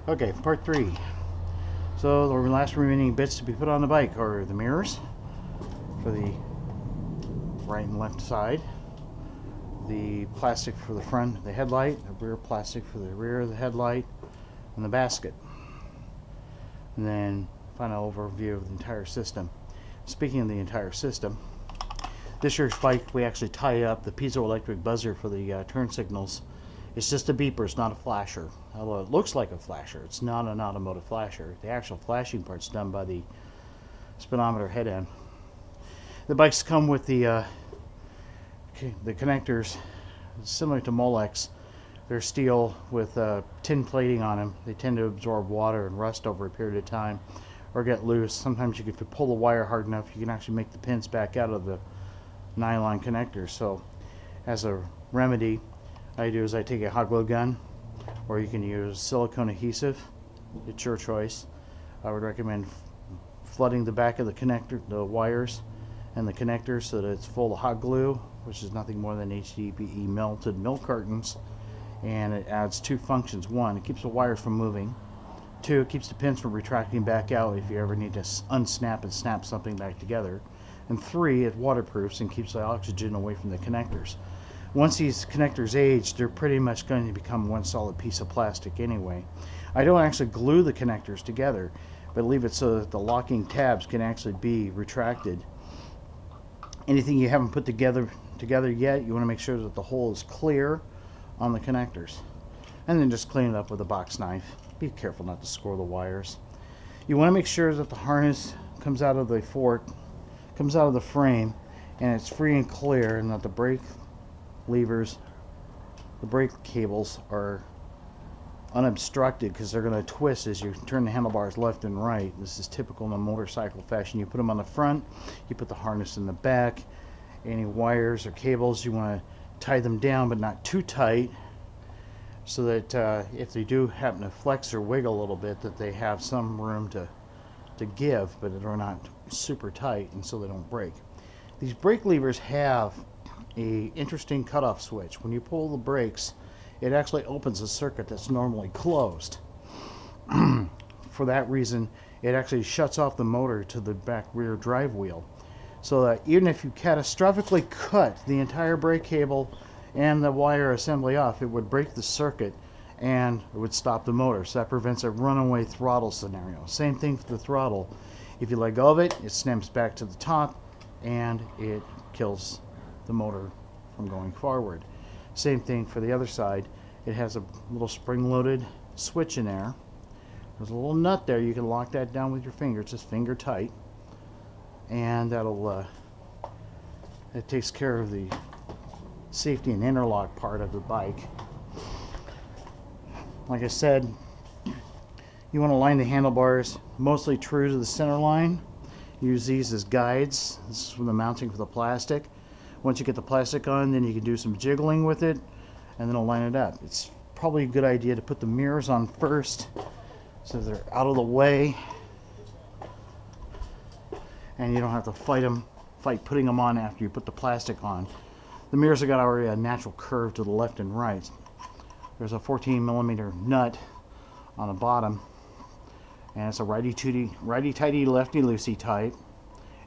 Okay, part 3. So the last remaining bits to be put on the bike are the mirrors for the right and left side, the plastic for the front, the headlight, the rear plastic for the rear of the headlight, and the basket. And then final overview of the entire system. Speaking of the entire system, this year's bike we actually tie up the piezoelectric buzzer for the turn signals. It's just a beeper, it's not a flasher. Although it looks like a flasher, it's not an automotive flasher. The actual flashing part's done by the speedometer head end. The bikes come with the connectors similar to Molex. They're steel with tin plating on them. They tend to absorb water and rust over a period of time or get loose. Sometimes if you pull the wire hard enough, you can actually make the pins back out of the nylon connectors. So as a remedy, I do is I take a hot glue gun, or you can use silicone adhesive. It's your choice. I would recommend flooding the back of the connector, the wires and the connectors, so that it's full of hot glue, which is nothing more than HDPE melted milk cartons. And it adds two functions. One, it keeps the wires from moving. Two, it keeps the pins from retracting back out if you ever need to unsnap and snap something back together. And three, it waterproofs and keeps the oxygen away from the connectors. Once these connectors age, they're pretty much going to become one solid piece of plastic anyway. I don't actually glue the connectors together, but leave it so that the locking tabs can actually be retracted. Anything you haven't put together yet, you want to make sure that the hole is clear on the connectors. And then just clean it up with a box knife. Be careful not to score the wires. You want to make sure that the harness comes out of the fork, comes out of the frame, and it's free and clear, and that the brake levers, the brake cables are unobstructed, because they're going to twist as you turn the handlebars left and right. This is typical in a motorcycle fashion. You put them on the front, you put the harness in the back. Any wires or cables, you want to tie them down, but not too tight, so that if they do happen to flex or wiggle a little bit, that they have some room to give, but they're not super tight, and so they don't break. These brake levers have a interesting cutoff switch. When you pull the brakes, it actually opens a circuit that's normally closed. For that reason, it actually shuts off the motor to the back rear drive wheel, so that even if you catastrophically cut the entire brake cable and the wire assembly off, it would break the circuit and it would stop the motor. So that prevents a runaway throttle scenario. Same thing for the throttle. If you let go of it, it snaps back to the top and it kills the motor from going forward. Same thing for the other side. It has a little spring-loaded switch in there. There's a little nut there. You can lock that down with your finger. It's just finger tight, and that'll it takes care of the safety and interlock part of the bike. Like I said, you want to line the handlebars mostly true to the center line. Use these as guides. This is for the mounting for the plastic. Once you get the plastic on, then you can do some jiggling with it, and then it'll line it up. It's probably a good idea to put the mirrors on first, so they're out of the way, and you don't have to fight putting them on after you put the plastic on. The mirrors have got already a natural curve to the left and right. There's a 14mm nut on the bottom, and it's a righty-tighty, lefty-loosey type.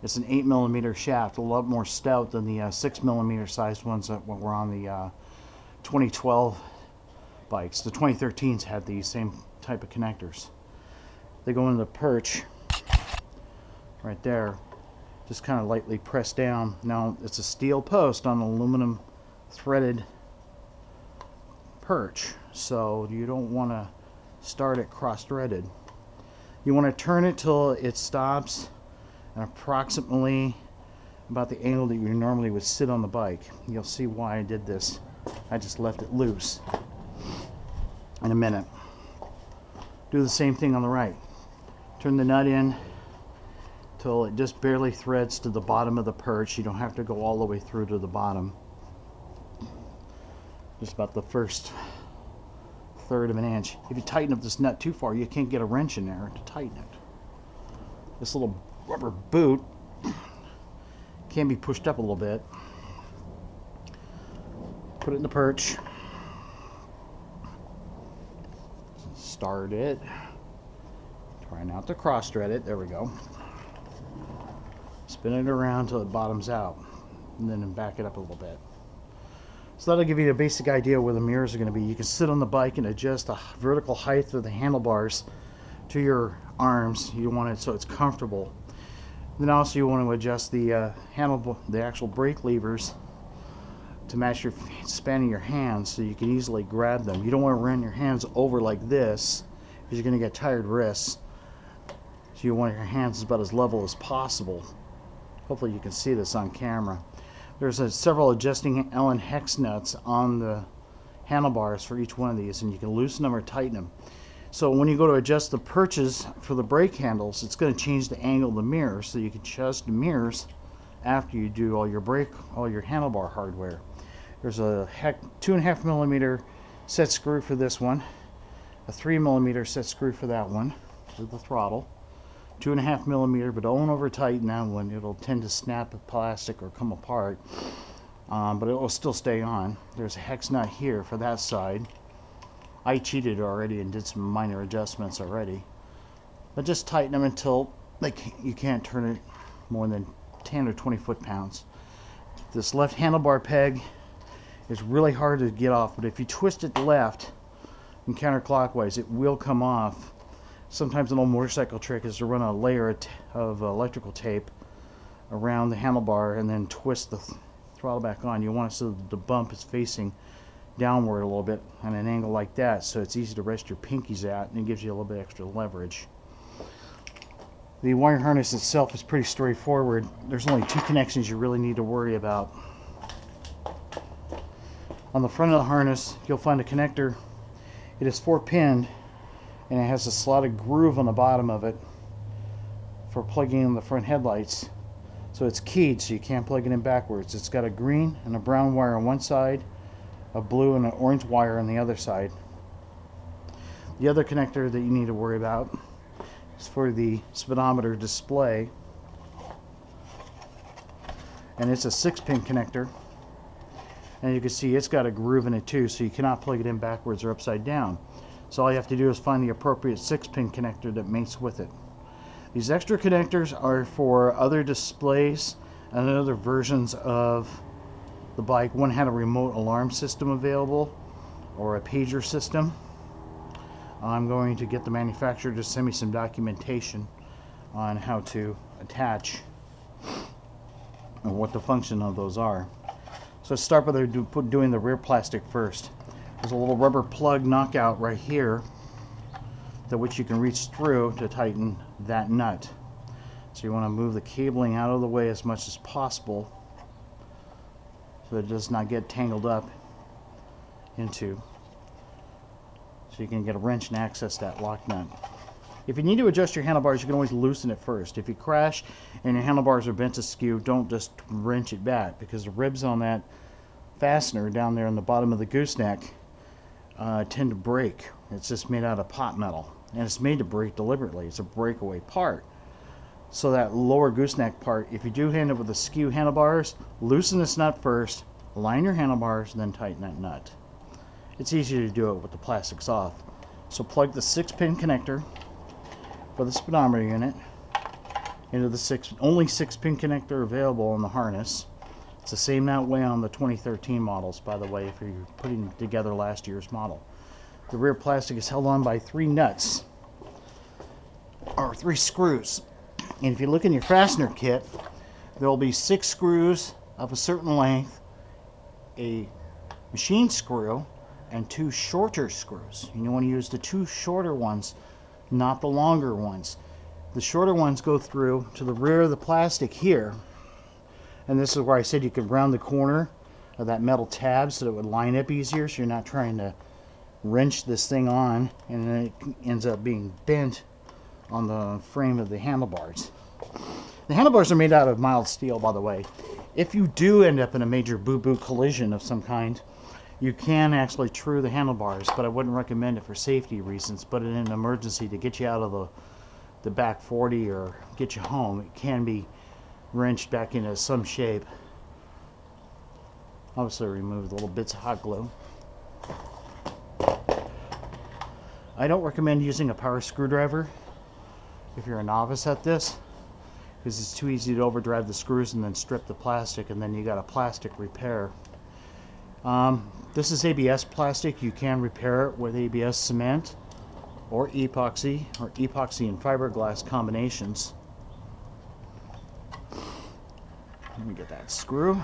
It's an 8mm shaft, a lot more stout than the 6mm sized ones that were on the 2012 bikes. The 2013s had these same type of connectors. They go into the perch right there, just kind of lightly press down. Now it's a steel post on an aluminum threaded perch, so you don't want to start it cross-threaded. You want to turn it till it stops and approximately about the angle that you normally would sit on the bike. You'll see why I did this. I just left it loose. In a minute. Do the same thing on the right. Turn the nut in till it just barely threads to the bottom of the perch. You don't have to go all the way through to the bottom. Just about the first third of an inch. If you tighten up this nut too far, you can't get a wrench in there to tighten it. This little rubber boot can be pushed up a little bit. Put it in the perch. start it. Try not to cross thread it. There we go. Spin it around till it bottoms out, and then back it up a little bit. So that'll give you a basic idea where the mirrors are going to be. You can sit on the bike and adjust the vertical height of the handlebars to your arms. You want it so it's comfortable. Then also you want to adjust the the actual brake levers to match your span of your hands, so you can easily grab them. You don't want to run your hands over like this, because you're going to get tired wrists. So you want your hands about as level as possible. Hopefully you can see this on camera. There's several adjusting Allen hex nuts on the handlebars for each one of these, and you can loosen them or tighten them. So when you go to adjust the perches for the brake handles, it's going to change the angle of the mirror, so you can adjust the mirrors after you do all your handlebar hardware. There's a 2.5 millimeter set screw for this one, a 3 millimeter set screw for that one with the throttle, 2.5 millimeter, but don't over tighten that one. It'll tend to snap the plastic or come apart, but it will still stay on. There's a hex nut here for that side. I cheated already and did some minor adjustments already, but just tighten them until you can't turn it more than 10 or 20 foot-pounds. This left handlebar peg is really hard to get off, but if you twist it left and counterclockwise, it will come off. Sometimes an old motorcycle trick is to run a layer of electrical tape around the handlebar and then twist the throttle back on. You want it so the bump is facing downward a little bit on an angle like that, so it's easy to rest your pinkies at, and it gives you a little bit extra leverage. The wire harness itself is pretty straightforward. There's only two connections you really need to worry about. On the front of the harness, you'll find a connector. It is 4-pinned, and it has a slotted groove on the bottom of it for plugging in the front headlights. So it's keyed, so you can't plug it in backwards. It's got a green and a brown wire on one side, a blue and an orange wire on the other side. The other connector that you need to worry about is for the speedometer display, and it's a 6-pin connector, and you can see it's got a groove in it too, so you cannot plug it in backwards or upside down. So all you have to do is find the appropriate 6-pin connector that mates with it. These extra connectors are for other displays and other versions of the bike. One had a remote alarm system available, or a pager system. I'm going to get the manufacturer to send me some documentation on how to attach and what the function of those are. So let's start by doing the rear plastic first. There's a little rubber plug knockout right here that which you can reach through to tighten that nut. So you want to move the cabling out of the way as much as possible so it does not get tangled up into, so you can get a wrench and access that lock nut. If you need to adjust your handlebars, you can always loosen it first. If you crash and your handlebars are bent askew, don't just wrench it back, because the ribs on that fastener down there on the bottom of the gooseneck tend to break. It's just made out of pot metal, and it's made to break deliberately. It's a breakaway part. So that lower gooseneck part, if you do end up with askew handlebars, loosen this nut first, align your handlebars, and then tighten that nut. It's easier to do it with the plastics off. So plug the 6-pin connector for the speedometer unit into the only 6-pin connector available on the harness. It's the same that way on the 2013 models, by the way, if you're putting together last year's model. The rear plastic is held on by 3 nuts, or 3 screws. And if you look in your fastener kit, there will be 6 screws of a certain length, a machine screw, and 2 shorter screws. You want to use the 2 shorter ones, not the longer ones. The shorter ones go through to the rear of the plastic here, and this is where I said you could round the corner of that metal tab so that it would line up easier, so you're not trying to wrench this thing on and then it ends up being bent on the frame of the handlebars. The handlebars are made out of mild steel, by the way. If you do end up in a major boo-boo collision of some kind, you can actually true the handlebars, but I wouldn't recommend it for safety reasons. But in an emergency, to get you out of the back 40 or get you home, it can be wrenched back into some shape. Obviously remove the little bits of hot glue. I don't recommend using a power screwdriver if you're a novice at this, because it's too easy to overdrive the screws and then strip the plastic, and then you got a plastic repair. This is ABS plastic. You can repair it with ABS cement or epoxy and fiberglass combinations. Let me get that screw.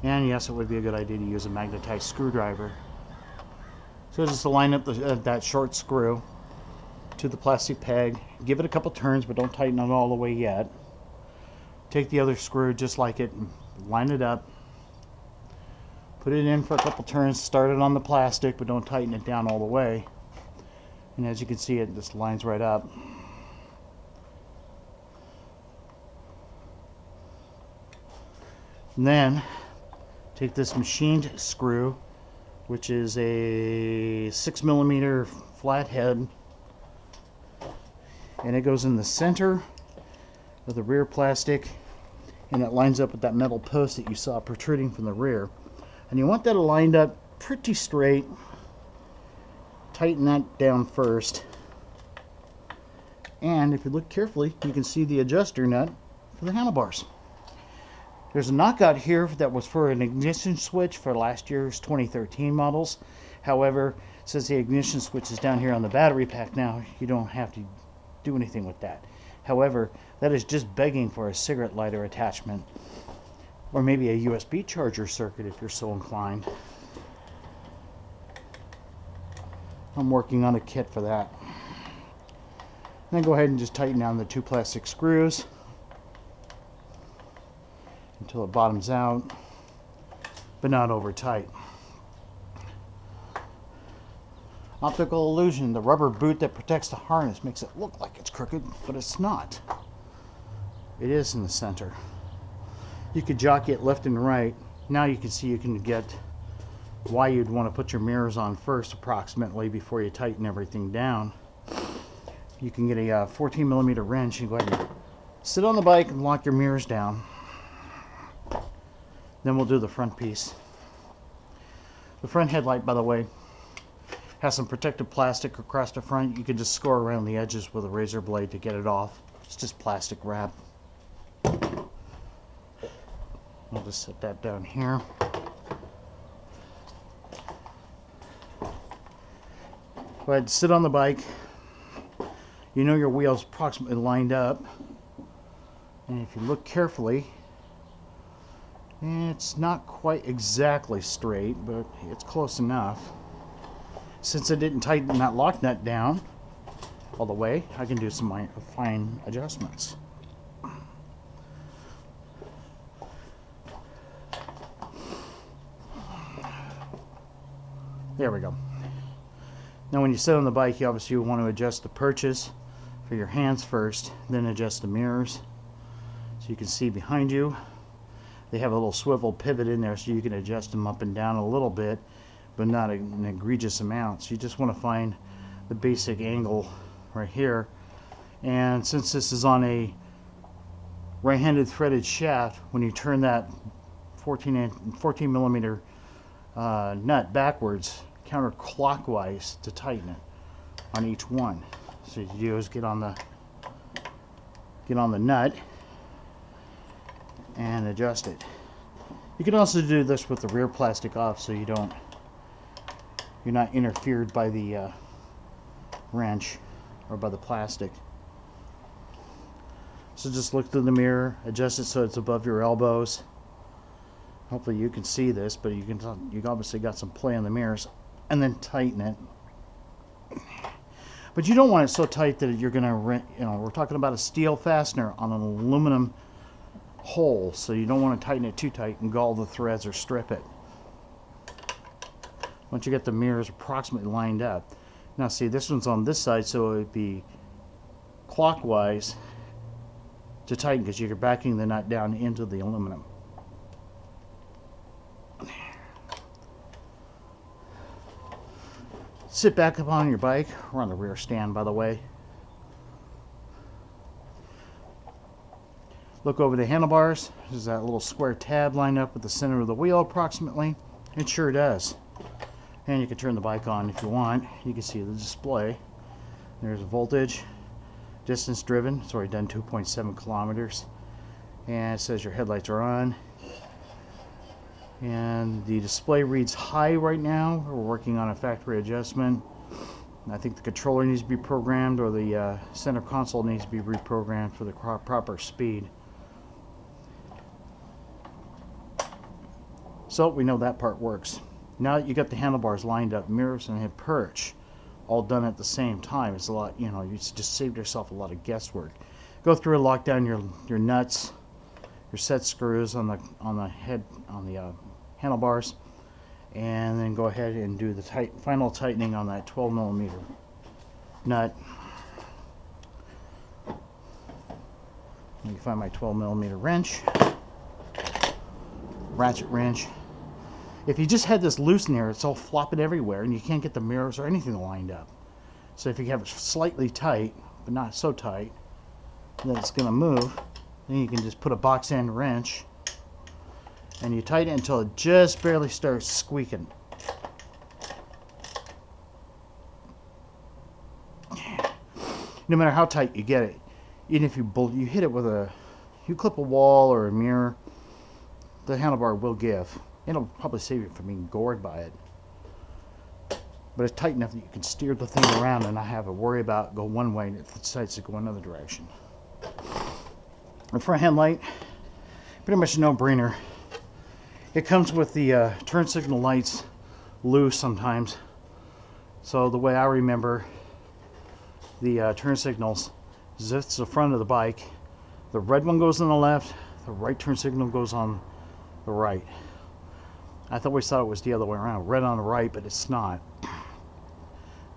And yes, it would be a good idea to use a magnetized screwdriver. So just line up that short screw to the plastic peg. Give it a couple turns, but don't tighten it all the way yet. Take the other screw just like it and line it up. Put it in for a couple turns, start it on the plastic, but don't tighten it down all the way. And as you can see, it just lines right up. And then take this machined screw, which is a 6mm flat head, and it goes in the center of the rear plastic, and it lines up with that metal post that you saw protruding from the rear. And you want that lined up pretty straight. Tighten that down first. And if you look carefully, you can see the adjuster nut for the handlebars. There's a knockout here that was for an ignition switch for last year's 2013 models. However, since the ignition switch is down here on the battery pack now, you don't have to do anything with that. However, that is just begging for a cigarette lighter attachment, or maybe a USB charger circuit if you're so inclined. I'm working on a kit for that. Then go ahead and just tighten down the two plastic screws until it bottoms out, but not over tight. Optical illusion, the rubber boot that protects the harness makes it look like it's crooked, but it's not. It is in the center. You could jockey it left and right. Now you can see you can get why you'd want to put your mirrors on first approximately before you tighten everything down. You can get a 14mm wrench and go ahead and sit on the bike and lock your mirrors down. Then we'll do the front piece. The front headlight, by the way, has some protective plastic across the front. You can just score around the edges with a razor blade to get it off. It's just plastic wrap. I'll just set that down here. Go ahead and sit on the bike. You know your wheel's approximately lined up. And if you look carefully, it's not quite exactly straight, but it's close enough. Since I didn't tighten that lock nut down all the way, I can do some fine adjustments. There we go. Now when you sit on the bike, you obviously want to adjust the perches for your hands first, then adjust the mirrors. So you can see behind you, they have a little swivel pivot in there so you can adjust them up and down a little bit, but not an egregious amount. So you just want to find the basic angle right here. And since this is on a right-handed threaded shaft, when you turn that 14mm nut backwards, counterclockwise to tighten it on each one. So you do is get on the nut and adjust it. You can also do this with the rear plastic off, so you're not interfered by the wrench or by the plastic. So just look through the mirror, adjust it so it's above your elbows. Hopefully you can see this, but you obviously got some play on the mirrors, and then tighten it. But you don't want it so tight that you're gonna, we're talking about a steel fastener on an aluminum hole, so you don't want to tighten it too tight and gall the threads or strip it. Once you get the mirrors approximately lined up. Now see, this one's on this side, so it would be clockwise to tighten because you're backing the nut down into the aluminum. Sit back up on your bike. We're on the rear stand, by the way. Look over the handlebars. There's that little square tab lined up with the center of the wheel approximately. It sure does. And you can turn the bike on if you want. You can see the display. There's voltage, distance driven. It's already done 2.7 kilometers. And it says your headlights are on. And the display reads high right now. We're working on a factory adjustment. I think the controller needs to be programmed, or the center console needs to be reprogrammed for the proper speed. So we know that part works. Now that you got the handlebars lined up, mirrors and head perch all done at the same time, it's a lot, you know, you just saved yourself a lot of guesswork. Go through and lock down your nuts, your set screws on the handlebars, and then go ahead and do the final tightening on that 12mm nut. Let me find my 12mm wrench, ratchet wrench. If you just had this loose in there, it's all flopping everywhere and you can't get the mirrors or anything lined up. So if you have it slightly tight, but not so tight that it's going to move, then you can just put a box end wrench and you tighten it until it just barely starts squeaking. No matter how tight you get it, even if you hit it with you clip a wall or a mirror, the handlebar will give. It'll probably save you from being gored by it. But it's tight enough that you can steer the thing around and not have to worry about go one way and it decides to go another direction. The front headlight, pretty much a no-brainer. It comes with the turn signal lights loose sometimes. So the way I remember the turn signals is this is the front of the bike. The red one goes on the left, the right turn signal goes on the right. I always thought it was the other way around, red on the right, but it's not.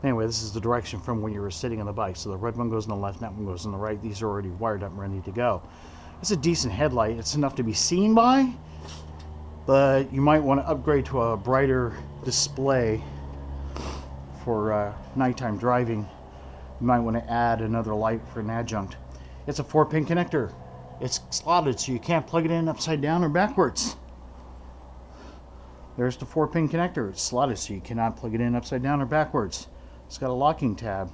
Anyway, this is the direction from when you were sitting on the bike. So the red one goes on the left, and that one goes on the right. These are already wired up and ready to go. It's a decent headlight. It's enough to be seen by, but you might want to upgrade to a brighter display for nighttime driving. You might want to add another light for an adjunct. It's a 4-pin connector. It's slotted, so you can't plug it in upside down or backwards. There's the 4-pin connector. It's slotted, so you cannot plug it in upside down or backwards. It's got a locking tab.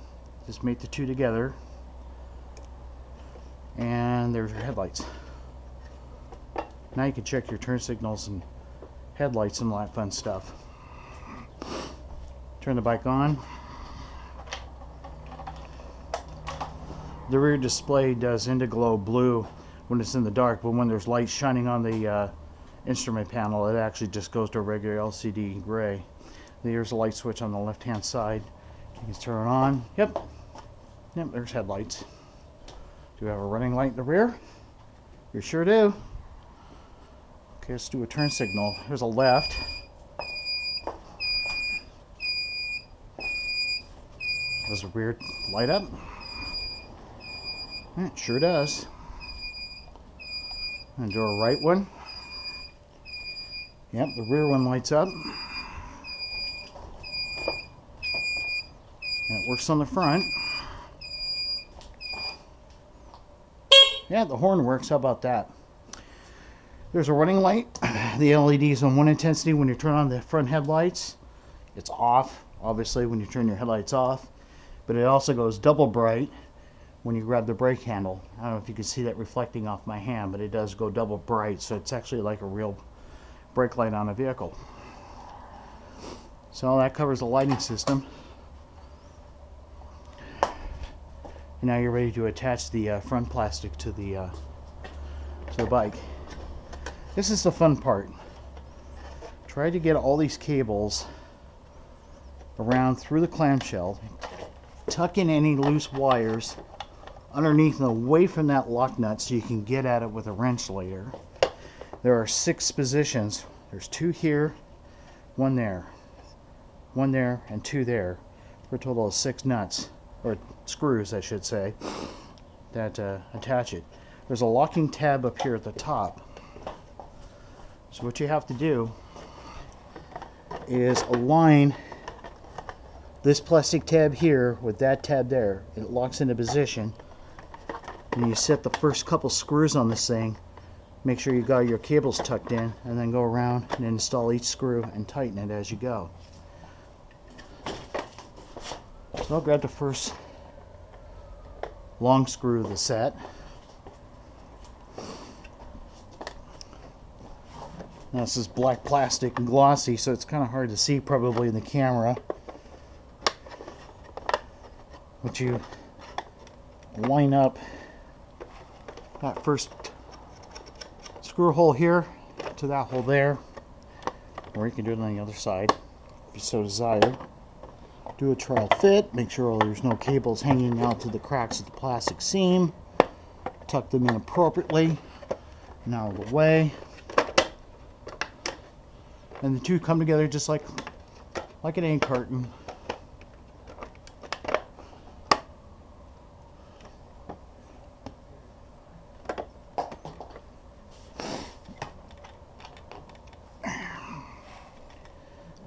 Just mate the two together. And there's your headlights. Now you can check your turn signals and headlights and all that fun stuff. Turn the bike on. The rear display does indiglo blue when it's in the dark, but when there's light shining on the instrument panel, it actually just goes to a regular LCD gray. There's a light switch on the left hand side. You can turn it on. Yep, there's headlights. Do you have a running light in the rear? You sure do. Okay, let's do a turn signal. Here's a left. Does the rear light up? It sure does. And do a right one. Yep, the rear one lights up. And it works on the front. Yeah, the horn works. How about that? There's a running light. The LED is on one intensity when you turn on the front headlights. It's off, obviously, when you turn your headlights off. But it also goes double bright when you grab the brake handle. I don't know if you can see that reflecting off my hand, but it does go double bright, so it's actually like a real brake light on a vehicle. So that covers the lighting system. And now you're ready to attach the front plastic to the bike. This is the fun part. Try to get all these cables around through the clamshell, tuck in any loose wires underneath and away from that lock nut so you can get at it with a wrench later. There are 6 positions. There's 2 here, 1 there, 1 there, and 2 there, for a total of 6 nuts, or screws I should say, that attach it. There's a locking tab up here at the top. So what you have to do is align this plastic tab here with that tab there. It locks into position. And you set the first couple screws on this thing. Make sure you got your cables tucked in, and then go around and install each screw and tighten it as you go. So I'll grab the first long screw of the set. Now this is black plastic and glossy, so it's kind of hard to see probably in the camera. But you line up that first screw hole here to that hole there, or you can do it on the other side if you so desire. Do a trial fit, make sure there's no cables hanging out to the cracks of the plastic seam. Tuck them in appropriately and out of the way. And the two come together just like an egg carton.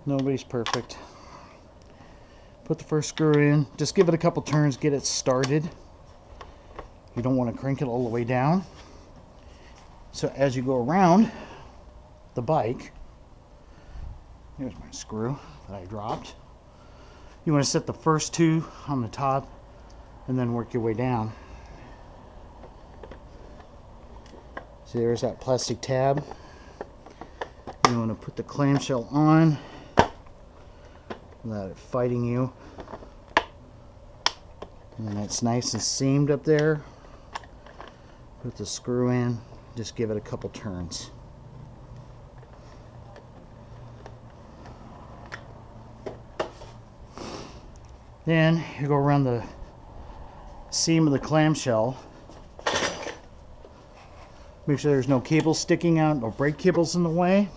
Nobody's perfect. Put the first screw in. Just give it a couple turns, get it started. You don't want to crank it all the way down. So as you go around the bike, here's my screw that I dropped. You want to set the first two on the top and then work your way down. See, there's that plastic tab. You want to put the clamshell on without it fighting you. And then it's nice and seamed up there. Put the screw in, just give it a couple turns. Then you go around the seam of the clamshell. Make sure there's no cables sticking out, no brake cables in the way.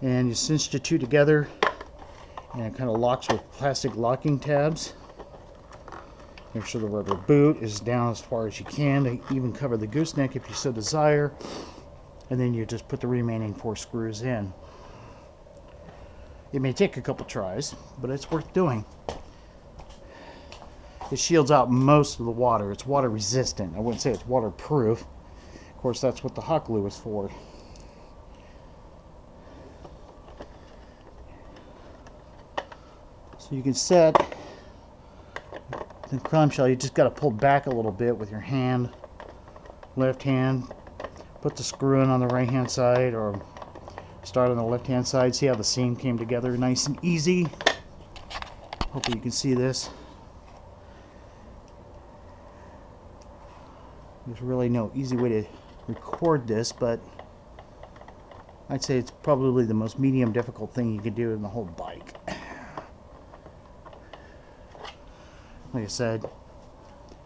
And you cinch the two together, and it kind of locks with plastic locking tabs. Make sure the rubber boot is down as far as you can to even cover the gooseneck if you so desire. And then you just put the remaining 4 screws in. It may take a couple tries, but it's worth doing. It shields out most of the water. It's water resistant. I wouldn't say it's waterproof. Of course, that's what the hot glue is for. So you can set the clamshell. You just got to pull back a little bit with your hand, left hand. Put the screw in on the right hand side, or start on the left hand side. See how the seam came together nice and easy. Hopefully you can see this. There's really no easy way to record this, but I'd say it's probably the most medium difficult thing you can do in the whole bike. Like I said,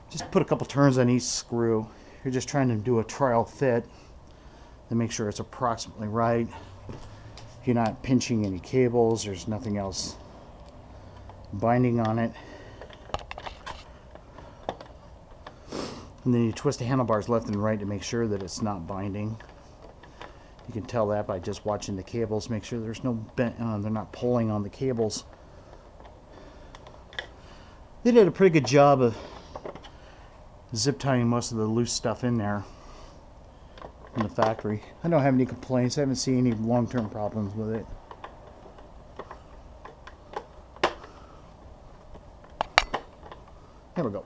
just put a couple turns on each screw. You're just trying to do a trial fit to make sure it's approximately right. You're not pinching any cables, there's nothing else binding on it. And then you twist the handlebars left and right to make sure that it's not binding. You can tell that by just watching the cables. Make sure there's no bent, they're not pulling on the cables. They did a pretty good job of zip tying most of the loose stuff in there in the factory. I don't have any complaints. I haven't seen any long-term problems with it. There we go.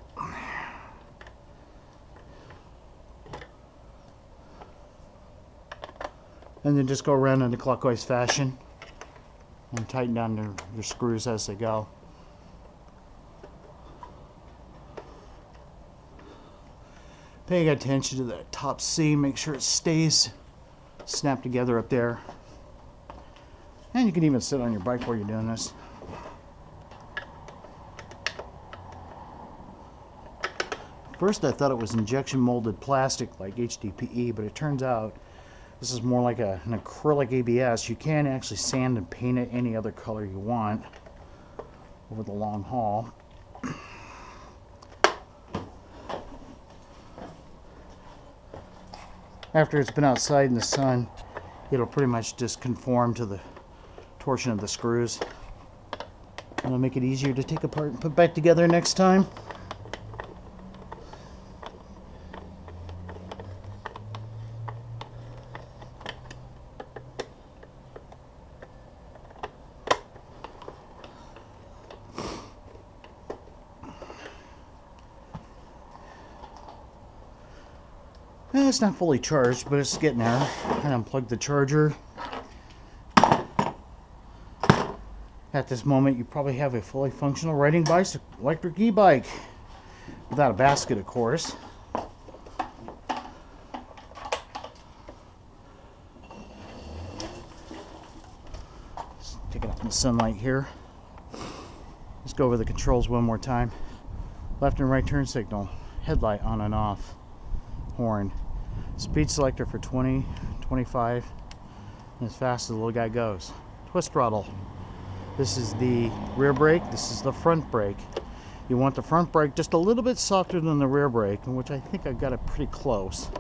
And then just go around in the clockwise fashion and tighten down your screws as they go. Paying attention to that top seam, make sure it stays snapped together up there. And you can even sit on your bike while you're doing this. First I thought it was injection molded plastic like HDPE, but it turns out this is more like an acrylic ABS. You can actually sand and paint it any other color you want over the long haul. After it's been outside in the sun, it'll pretty much just conform to the torsion of the screws. It'll make it easier to take apart and put back together next time. it's not fully charged, but it's getting there. And unplug the charger. At this moment, you probably have a fully functional riding bicycle, electric e-bike, without a basket, of course. Let's take it out in the sunlight here. Let's go over the controls one more time. Left and right turn signal, headlight on and off, horn, speed selector for 20, 25, and as fast as the little guy goes. Twist throttle. This is the rear brake, this is the front brake. You want the front brake just a little bit softer than the rear brake, which I think I've got it pretty close.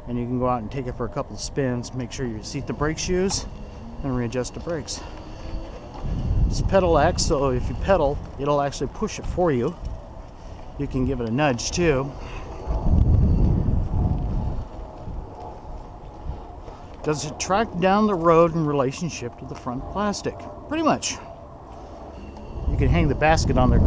And you can go out and take it for a couple of spins, make sure you seat the brake shoes, and readjust the brakes. It's pedal X, so if you pedal, it'll actually push it for you. You can give it a nudge too. Does it track down the road in relationship to the front plastic? Pretty much. You can hang the basket on there.